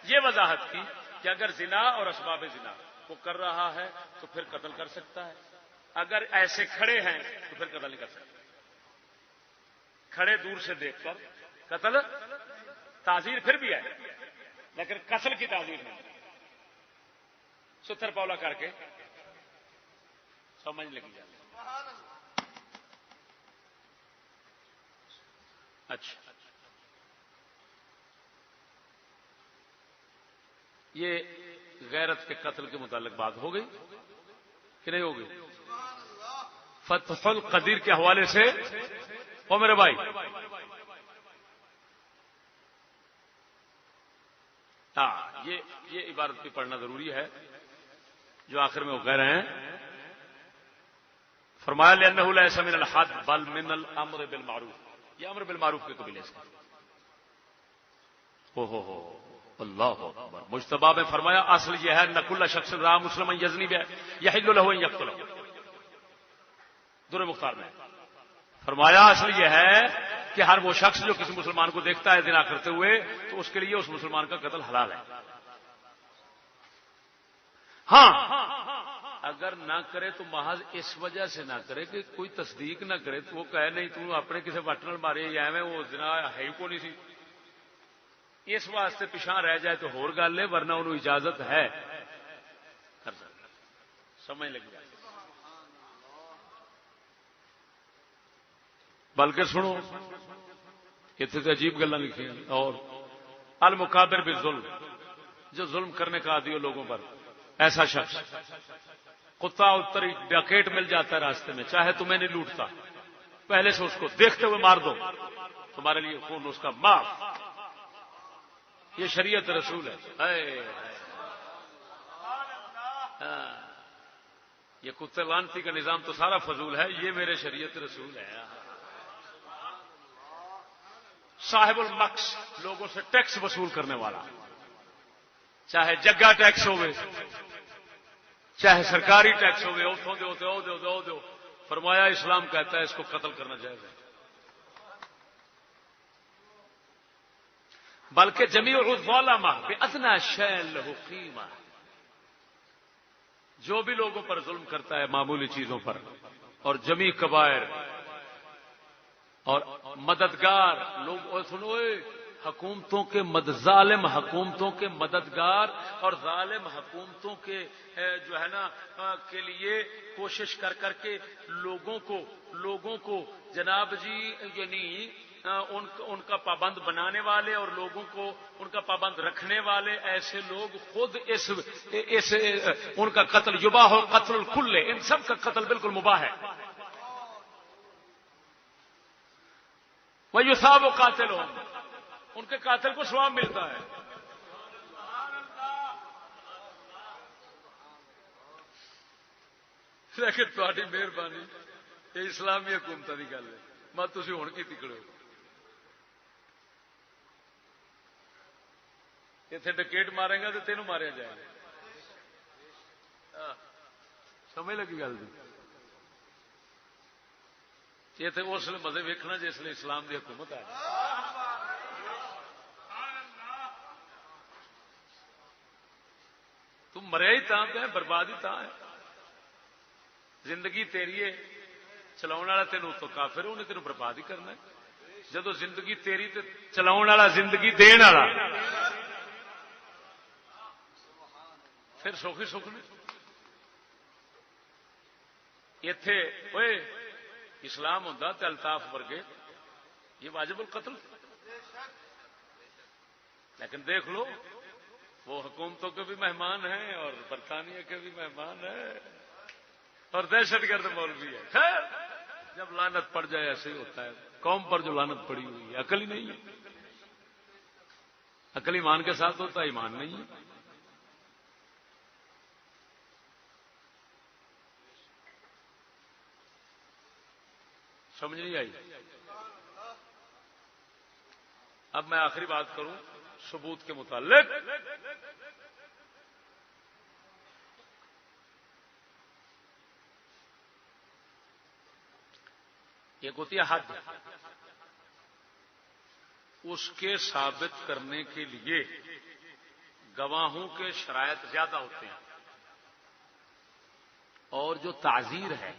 یہ وضاحت کی کہ اگر زنا اور اسباب زنا وہ کر رہا ہے تو پھر قتل کر سکتا ہے. اگر ایسے کھڑے ہیں تو پھر قتل نہیں کر سکتا. کھڑے دور سے دیکھ کر قتل تعزیر پھر بھی ہے لیکن قتل کی تعزیر نہیں. ستر پولا کر کے سمجھ لگی جاتی. اچھا یہ غیرت کے قتل کے متعلق بات ہو گئی کہ نہیں ہو گئی؟ فتح القدیر کے حوالے سے او میرے بھائی ہاں یہ عبارت بھی پڑھنا ضروری ہے جو آخر میں وہ کہہ رہے ہیں. فرمایا لأنه ليس من الحد بل من الامر بالمعروف. یہ امر بالمعروف کے قبیلے سے. ہو اللہ اکبر. مجتبی میں فرمایا اصل یہ ہے نکل شخص را مسلم یزنی بہ یحل له ان یقتل. در مختار میں فرمایا اصل یہ ہے کہ ہر وہ شخص جو کسی مسلمان کو دیکھتا ہے زنا کرتے ہوئے تو اس کے لیے اس مسلمان کا قتل حلال ہے. ہاں اگر نہ کرے تو محض اس وجہ سے نہ کرے کہ کوئی تصدیق نہ کرے تو وہ کہے نہیں تو اپنے کسی وٹ نال مارے یا میں وہ زنا ہے ہی کو نہیں سی اس واسطے پیچھا رہ جائے تو ہور گل ہے ورنہ انہوں اجازت ہے کر سکتا. سمجھ لگ جائے. بلکہ سنو اتنے تو عجیب گلاں لکھی ہیں. اور المکابر بالظلم جو ظلم کرنے کا عادی ہو لوگوں پر ایسا شخص کتا اتری ڈکیٹ مل جاتا ہے راستے میں چاہے تمہیں نہیں لوٹتا پہلے سے اس کو دیکھتے ہوئے مار دو تمہارے لیے خون اس کا معاف. یہ شریعت رسول ہے. یہ کتے لانتی کا نظام تو سارا فضول ہے. یہ میرے شریعت رسول ہے. صاحب المقص لوگوں سے ٹیکس وصول کرنے والا چاہے جگہ ٹیکس ہوئے چاہے سرکاری ٹیکس ہوئے اتوں دو فرمایا اسلام کہتا ہے اس کو قتل کرنا چاہیے. بلکہ جمیع الظالمہ بادنی شیء لہ قیمہ جو بھی لوگوں پر ظلم کرتا ہے معمولی چیزوں پر اور جمیع کبائر اور مددگار لوگ سنو حکومتوں کے ظالم حکومتوں کے مددگار اور ظالم حکومتوں کے جو ہے نا کے لیے کوشش کر کے لوگوں کو جناب جی یعنی ان کا پابند بنانے والے اور لوگوں کو ان کا پابند رکھنے والے ایسے لوگ خود اس ان کا قتل یباح ہو قتل الکل ان سب کا قتل بالکل مباح ہے. وَيُثَابُ قَاتِلُهُمْ ان کے قاتل کو ثواب ملتا ہے. لیکن تہاڈی مہربانی یہ اسلامی حکومت کی گل ہے میں تسی ہن کی تکڑے اتنے ڈکیٹ مارے گا تو تینوں ماریا جائے گا. سمجھ لگی گل یہ تو اس لیے مزے ویکھنا جس لیے اسلام کی حکومت آ جائے. تم مریا ہی تاں پہ برباد ہی تاں ہے. زندگی تیری ہے چلاؤ والا تینوں تو کافر انہیں تینوں برباد ہی کرنا ہے. جدو زندگی تیری تے چلاؤ والا زندگی دین والا پھر سوکھی سکھ نہیں. اتے اوئے اسلام ہوتا تو الطاف ورگے یہ واجب القتل. لیکن دیکھ لو وہ حکومتوں کے بھی مہمان ہیں اور برطانیہ کے بھی مہمان ہیں اور دہشت گرد مولوی ہے. خیر جب لعنت پڑ جائے ایسے ہی ہوتا ہے. قوم پر جو لعنت پڑی ہوئی ہے عقل ہی نہیں ہے. عقل ایمان کے ساتھ ہوتا ہے ایمان نہیں ہے. سمجھ نہیں آئی. اب میں آخری بات کروں ثبوت کے متعلق. ایک ہوتی ہے حد. اس کے ثابت کرنے کے لیے گواہوں کے شرائط زیادہ ہوتے ہیں اور جو تعزیر ہے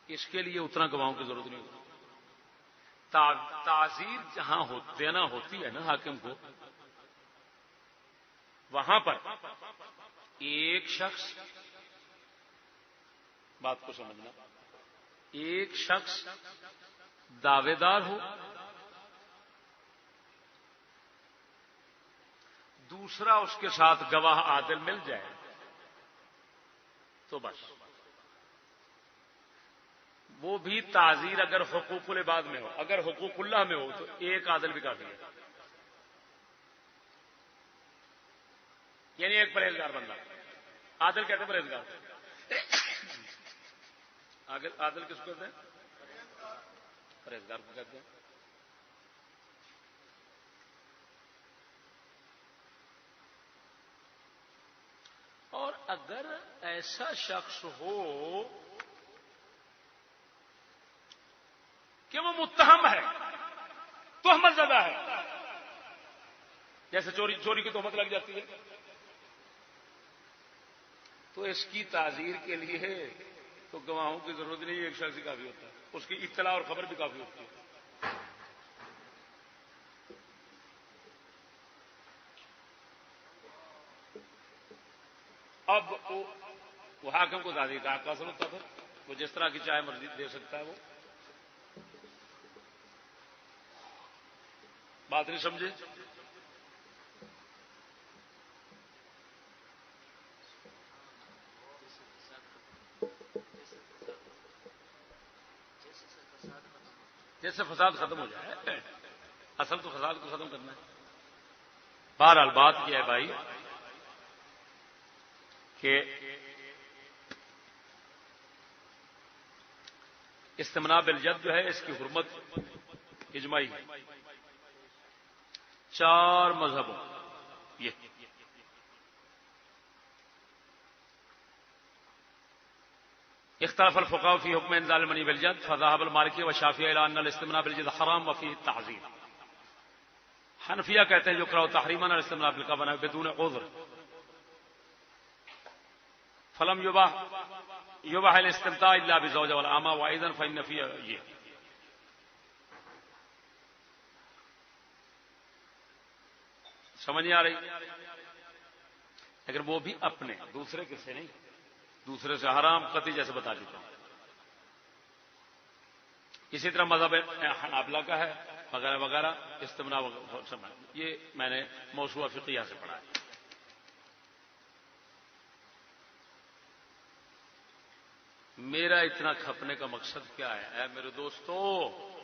اس کے لیے اتنا گواہوں کی ضرورت نہیں ہوتی. تعزیر جہاں دینا ہوتی ہے نا حاکم کو، وہاں پر ایک شخص، بات کو سمجھنا، ایک شخص دعوے دار ہو، دوسرا اس کے ساتھ گواہ عادل مل جائے تو بس. وہ بھی تعزیر اگر حقوق العباد میں ہو، اگر حقوق اللہ میں ہو تو ایک عادل بھی کافی ہے. یعنی ایک پرہیزگار بندہ، عادل کہتے ہیں پرہیزگار. عادل کس کو کہتے ہیں؟ پرہیزگار کو کہتے ہیں. اور اگر ایسا شخص ہو کہ وہ متہم ہے، تہمت زدہ ہے، جیسے چوری کی تہمت لگ جاتی ہے، تو اس کی تعزیر کے لیے تو گواہوں کی ضرورت نہیں، ایک شخص ہی کافی ہوتا ہے، اس کی اطلاع اور خبر بھی کافی ہوتی ہے. اب وہ حاکم کو تعزیر کا حق حاصل ہوتا تھا، وہ جس طرح کی چاہے مرضی دے سکتا ہے. وہ بات نہیں سمجھے؟ جیسے فساد ختم ہو جائے، اصل تو فساد کو ختم کرنا ہے. بہرحال بات یہ ہے بھائی کہ استمناء بالجد جو ہے، اس کی حرمت اجماعی ہے 4 مذہبوں. یہ اختلاف الفقهاء في حكم انزال المني بالجد، فذهب المالكي والشافعي الى ان الاستمناء بالجد حرام وفيه التعزير. حنفیہ کہتے ہیں یکرہ تحریما الاستمناء بالقبض بدون عذر، فلم یباح الاستمتاع الا بزوجہ والامہ واذا فان فی یہ. سمجھ نہیں آ رہی؟ لیکن وہ بھی اپنے، دوسرے کے سے نہیں، دوسرے سے حرام قطعی جیسے بتا چکا ہوں. اسی طرح مذہب حنابلہ کا ہے وغیرہ وغیرہ. استمناء یہ میں نے موسوعہ فقیہ سے پڑھا ہے. میرا اتنا کھپنے کا مقصد کیا ہے؟ اے میرے دوستو،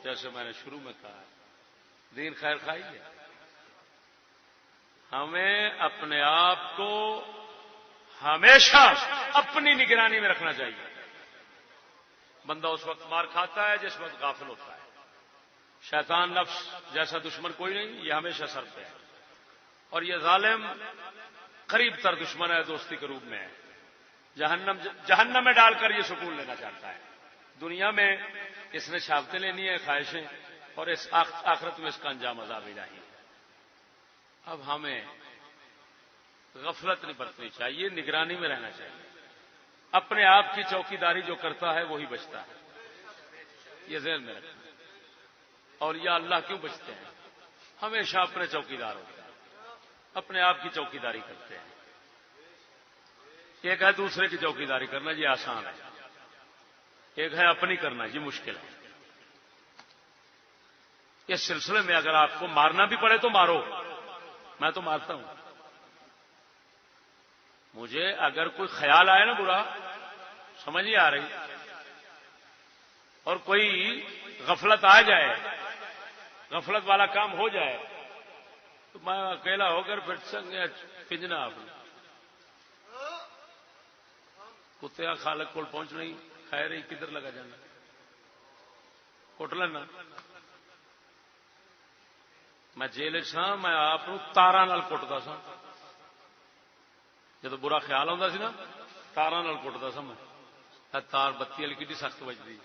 جیسے میں نے شروع میں کہا، دین خیر خواہی ہے. ہمیں اپنے آپ کو ہمیشہ اپنی نگرانی میں رکھنا چاہیے. بندہ اس وقت مار کھاتا ہے جس وقت غافل ہوتا ہے. شیطان نفس جیسا دشمن کوئی نہیں، یہ ہمیشہ سر پہ ہے. اور یہ ظالم قریب تر دشمن ہے، دوستی کے روپ میں ہے. جہنم میں ڈال کر یہ سکون لینا چاہتا ہے. دنیا میں اس نے شہادتیں لینی ہیں، خواہشیں، اور اس آخرت میں اس کا انجام عذاب الہی ہے. اب ہمیں غفلت نہیں برتنی چاہیے، نگرانی میں رہنا چاہیے. اپنے آپ کی چوکیداری جو کرتا ہے وہی بچتا ہے، یہ ذہن میں رکھنا. اور یا اللہ کیوں بچتے ہیں؟ ہمیشہ اپنے چوکیدار ہوتے ہیں، اپنے آپ کی چوکیداری کرتے ہیں. ایک ہے دوسرے کی چوکیداری کرنا، یہ آسان ہے. ایک ہے اپنی کرنا، یہ مشکل ہے. اس سلسلے میں اگر آپ کو مارنا بھی پڑے تو مارو. میں تو مارتا ہوں. مجھے اگر کوئی خیال آئے نا برا، سمجھ نہیں آ رہی، اور کوئی غفلت آ جائے، غفلت والا کام ہو جائے، تو میں اکیلا ہو کر پھر سنگ پنجنا آپ کتیا خالق کو پہنچ نہیں، خیر ہی کدھر لگا جانا، کٹ لینا. میں جیل سا، میں آپ تارا نال کٹتا سا. جب برا خیال آتا سی نا، تارا نال کٹتا سا. میں تار بتی والی کتنی سخت بجتی.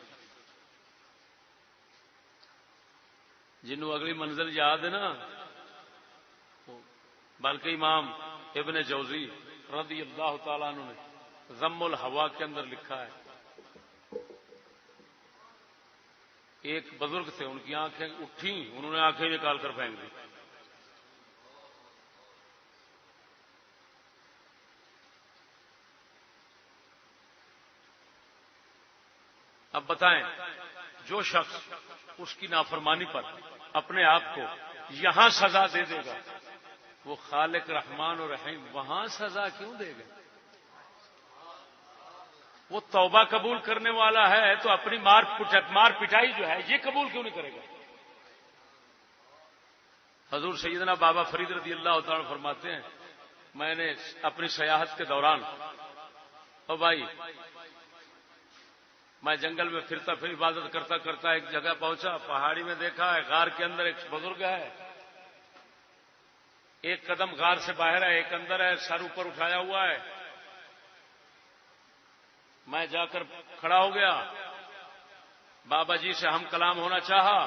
جنوں اگلی منزل یاد ہے نا، بلکہ امام ابن جوزی رضی اللہ تعالیٰ عنہ نے ذم الہوا کے اندر لکھا ہے ایک بزرگ تھے، ان کی آنکھیں اٹھیں، انہوں نے آنکھیں نکال کر پھینک دی. اب بتائیں، جو شخص اس کی نافرمانی پر اپنے آپ کو یہاں سزا دے دے گا، وہ خالق رحمان اور رحیم وہاں سزا کیوں دے گا؟ وہ توبہ قبول کرنے والا ہے تو اپنی مار پٹائی جو ہے یہ قبول کیوں نہیں کرے گا؟ حضور سیدنا بابا فرید رضی اللہ تعالی فرماتے ہیں، میں نے اپنی سیاحت کے دوران، او بھائی، میں جنگل میں پھرتا پھر عبادت کرتا کرتا ایک جگہ پہنچا، پہاڑی میں دیکھا ہے غار کے اندر ایک بزرگ ہے، ایک قدم غار سے باہر ہے، ایک اندر ہے، سر اوپر اٹھایا ہوا ہے. میں جا کر کھڑا ہو گیا، بابا جی سے ہم کلام ہونا چاہا،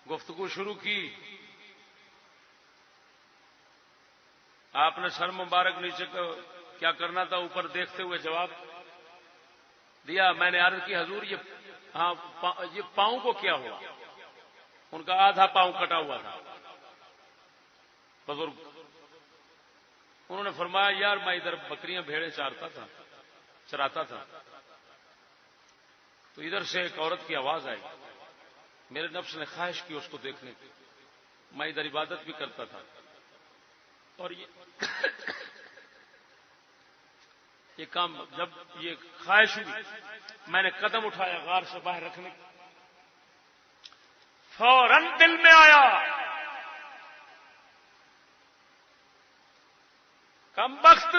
گفتگو شروع کی. آپ نے سر مبارک نیچے کیا کرنا تھا اوپر دیکھتے ہوئے جواب دیا. میں نے عرض کی حضور یہ پاؤں کو کیا ہوا؟ ان کا آدھا پاؤں کٹا ہوا تھا. بزرگ انہوں نے فرمایا، یار میں ادھر بکریاں بھیڑیں چراتا تھا تو ادھر سے ایک عورت کی آواز آئی، میرے نفس نے خواہش کی اس کو دیکھنے کی. میں ادھر عبادت بھی کرتا تھا اور یہ کام جب یہ خواہش ہوئی، میں نے قدم اٹھایا غار سے باہر رکھنے کی، فوراً دل میں آیا کمبخت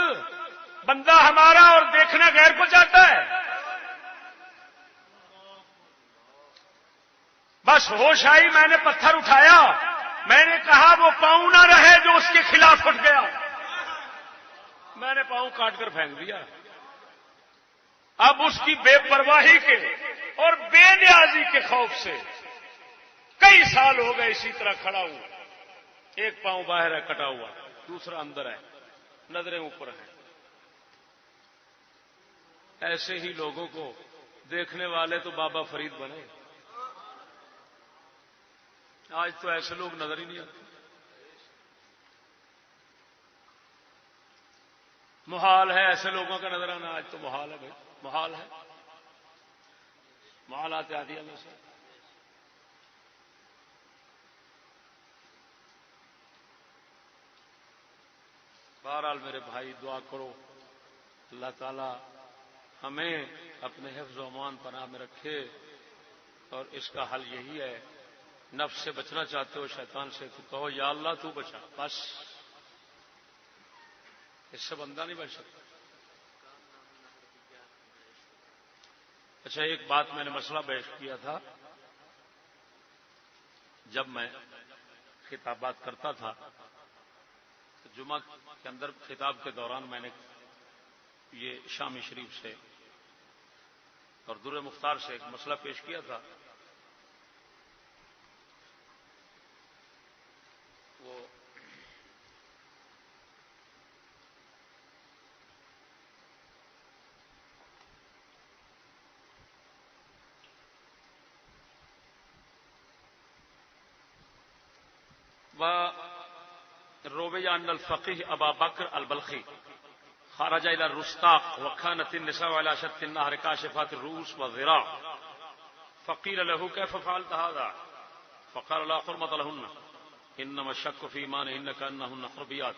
بندہ ہمارا اور دیکھنا غیر کو چاہتا ہے. بس ہوش آئی، میں نے پتھر اٹھایا، میں نے کہا وہ پاؤں نہ رہے جو اس کے خلاف اٹھ گیا. میں نے پاؤں کاٹ کر پھینک دیا. اب اس کی بے پرواہی کے اور بے نیازی کے خوف سے کئی سال ہو گئے اسی طرح کھڑا ہوں. ایک پاؤں باہر ہے کٹا ہوا، دوسرا اندر ہے، نظریں اوپر ہیں. ایسے ہی لوگوں کو دیکھنے والے تو بابا فرید بنے. آج تو ایسے لوگ نظر ہی نہیں آتے. محال ہے ایسے لوگوں کا نظر آنا، آج تو محال ہے بھائی، محال ہے. محالات عادیہ میں سے بہرحال میرے بھائی دعا کرو، اللہ تعالی ہمیں اپنے حفظ و امان پناہ میں رکھے. اور اس کا حل یہی ہے، نفس سے بچنا چاہتے ہو شیطان سے تو کہو یا اللہ تو بچا، بس. اس سے بندہ نہیں بچ سکتا. اچھا، ایک بات میں نے مسئلہ پیش کیا تھا، جب میں خطابات کرتا تھا تو جمعہ کے اندر خطاب کے دوران میں نے یہ شامی شریف سے اور در مختار سے ایک مسئلہ پیش کیا تھا. وہ روي أن الفقيه أبا بكر البلخي خرج إلى الرستاق وكانت النساء على شط النهر كاشفات الرؤوس والذراع، فقيل له كيف فعلت هذا؟ فقال لا حرمة لهن، إنما الشك في إيمانهن كأنهن حربيات،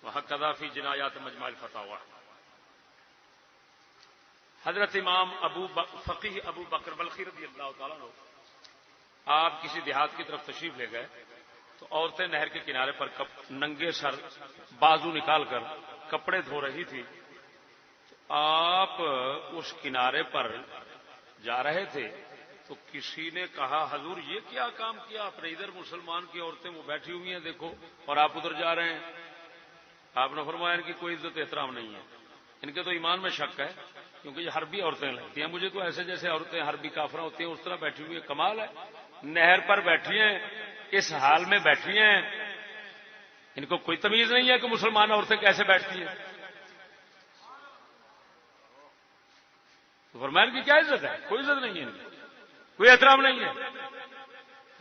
وهكذا في جنايات مجمع الفتاوى. حضرت امام فقیہ ابو بکر بلخی رضی اللہ تعالیٰ عنہ آپ کسی دیہات کی طرف تشریف لے گئے تو عورتیں نہر کے کنارے پر ننگے سر بازو نکال کر کپڑے دھو رہی تھی. آپ اس کنارے پر جا رہے تھے تو کسی نے کہا حضور یہ کیا کام کیا آپ نے، ادھر مسلمان کی عورتیں وہ بیٹھی ہوئی ہیں دیکھو اور آپ ادھر جا رہے ہیں. آپ نے فرمایا ان کی کوئی عزت احترام نہیں ہے، ان کے تو ایمان میں شک ہے، کیونکہ یہ حربی عورتیں لگتی ہیں مجھے تو ایسے جیسے عورتیں حربی کافرہ ہوتی ہیں اس طرح بیٹھی ہوئی ہیں. کمال ہے، نہر پر بیٹھی ہیں، اس حال میں بیٹھی ہیں، ان کو کوئی تمیز نہیں ہے کہ مسلمان عورتیں کیسے بیٹھتی ہیں. تو فرمایا ان کی کیا عزت ہے؟ کوئی عزت نہیں ہے ان کی. کوئی احترام نہیں ہے۔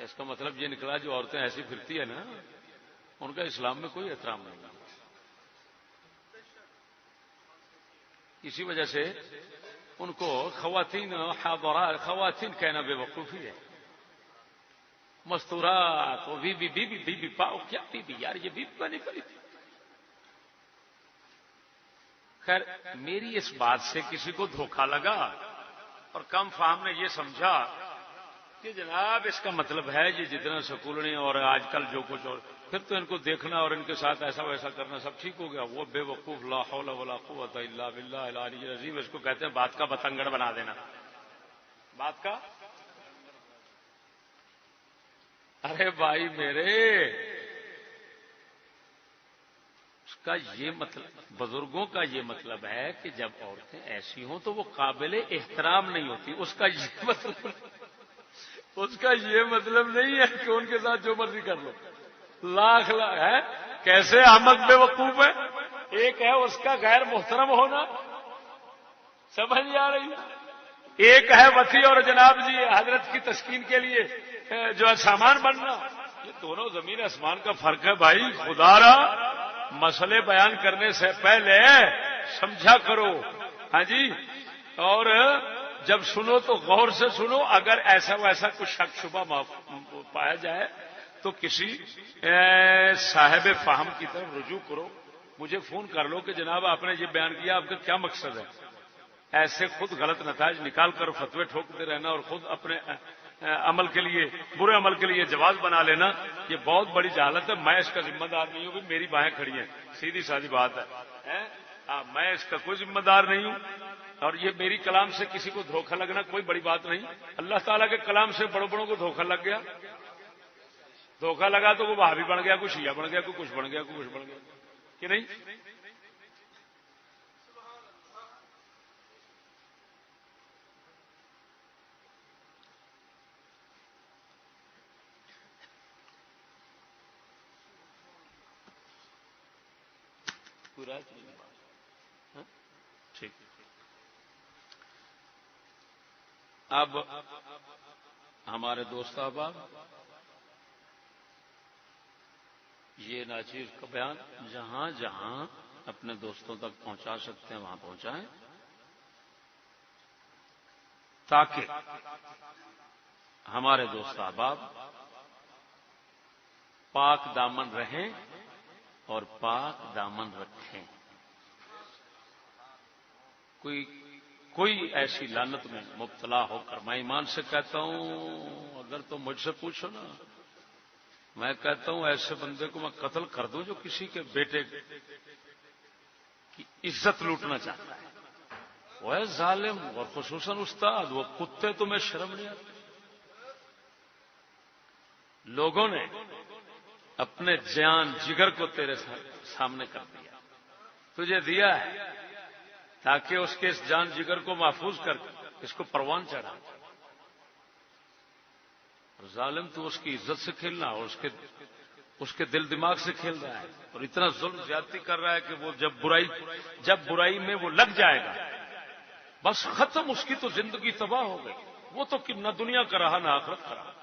اس کا مطلب یہ نکلا جو عورتیں ایسی پھرتی ہیں نا، ان کا اسلام میں کوئی احترام نہیں ہے۔ اسی وجہ سے ان کو خواتین حاضرات خواتین کہنا بے وقوفی ہے۔ مستورات وہ بی پاؤ کیا بی یار، یہ بی بنی پڑی تھی۔ خیر میری اس بات سے کسی کو دھوکہ لگا اور کم فہم نے یہ سمجھا کہ جناب اس کا مطلب ہے یہ جتنا سکولنے اور آج کل جو کچھ، اور پھر تو ان کو دیکھنا اور ان کے ساتھ ایسا ویسا کرنا سب ٹھیک ہو گیا۔ وہ بے وقوف، لا حول ولا قوت الا باللہ العلی العظیم، اس کو کہتے ہیں بات کا بتنگڑ بنا دینا۔ بات کا، ارے بھائی میرے، اس کا یہ مطلب، بزرگوں کا یہ مطلب ہے کہ جب عورتیں ایسی ہوں تو وہ قابل احترام نہیں ہوتی۔ اس کا یہ مطلب نہیں ہے کہ ان کے ساتھ جو مرضی کر لو۔ لاکھ ہے کیسے احمد بے وقوف ہے۔ ایک ہے اس کا غیر محترم ہونا، سمجھ نہیں آ رہی، ایک ہے وسیع اور جناب جی حضرت کی تسکین کے لیے جو ہے سامان بننا۔ یہ دونوں زمین آسمان کا فرق ہے بھائی۔ خدا را مسئلے بیان کرنے سے پہلے سمجھا کرو، ہاں جی، اور جب سنو تو غور سے سنو۔ اگر ایسا ویسا کچھ شک شبہ پایا جائے تو کسی صاحب فہم کی طرف رجوع کرو، مجھے فون کر لو کہ جناب آپ نے یہ بیان کیا، آپ کا کیا مقصد ہے۔ ایسے خود غلط نتائج نکال کر فتوے ٹھوکتے رہنا اور خود اپنے عمل کے لیے، برے عمل کے لیے جواز بنا لینا، یہ بہت بڑی جہالت ہے۔ میں اس کا ذمہ دار نہیں ہوں کہ میری باہیں کھڑی ہیں، سیدھی سادی بات ہے۔ میں اس کا کوئی ذمہ دار نہیں ہوں، اور یہ میری کلام سے کسی کو دھوکہ لگنا کوئی بڑی بات نہیں۔ اللہ تعالیٰ کے کلام سے بڑوں بڑوں کو دھوکہ لگ گیا، دھوکہ لگا تو وہ وہابی بن گیا، کوئی شیعہ بن گیا، کوئی کچھ بن گیا، کوئی کچھ بن گیا، کہ نہیں؟ پورا ٹھیک۔ اب ہمارے دوست احباب یہ ناچیز کا بیان جہاں جہاں اپنے دوستوں تک پہنچا سکتے ہیں وہاں پہنچائیں، تاکہ ہمارے دوست احباب پاک دامن رہیں اور پاک دامن رکھیں۔ کوئی ایسی لعنت میں مبتلا ہو کر، میں ایمان سے کہتا ہوں، اگر تو مجھ سے پوچھو نا، میں کہتا ہوں ایسے بندے کو میں قتل کر دوں جو کسی کے بیٹے کی عزت لوٹنا چاہتا ہے۔ وہ ہے ظالم، اور خصوصاً استاد، وہ کتے تمہیں شرم نہیں آتی۔ لوگوں نے اپنے جان جگر کو تیرے سامنے کر دیا، تجھے دیا ہے تاکہ اس کے اس جان جگر کو محفوظ کر اس کو پروان چڑھا۔ ظالم تو اس کی عزت سے کھیلنا اور اس کے دل دماغ سے کھیل رہا ہے، اور اتنا ظلم زیادتی کر رہا ہے کہ وہ جب برائی میں وہ لگ جائے گا بس ختم، اس کی تو زندگی تباہ ہو گئی، وہ تو نہ دنیا کا رہا نہ آخرت کا رہا۔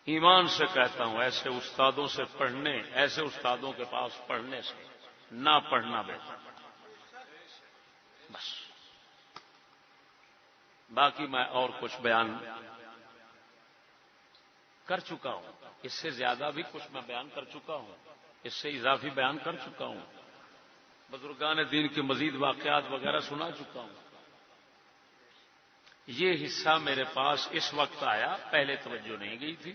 ایمان سے کہتا ہوں ایسے استادوں سے پڑھنے، ایسے استادوں کے پاس پڑھنے سے نہ پڑھنا بہتر۔ بس باقی میں اور کچھ بیان کر چکا ہوں، اس سے زیادہ بھی کچھ میں بیان کر چکا ہوں، اس سے اضافی بیان کر چکا ہوں، بزرگان دین کے مزید واقعات وغیرہ سنا چکا ہوں۔ یہ حصہ میرے پاس اس وقت آیا، پہلے توجہ نہیں گئی تھی،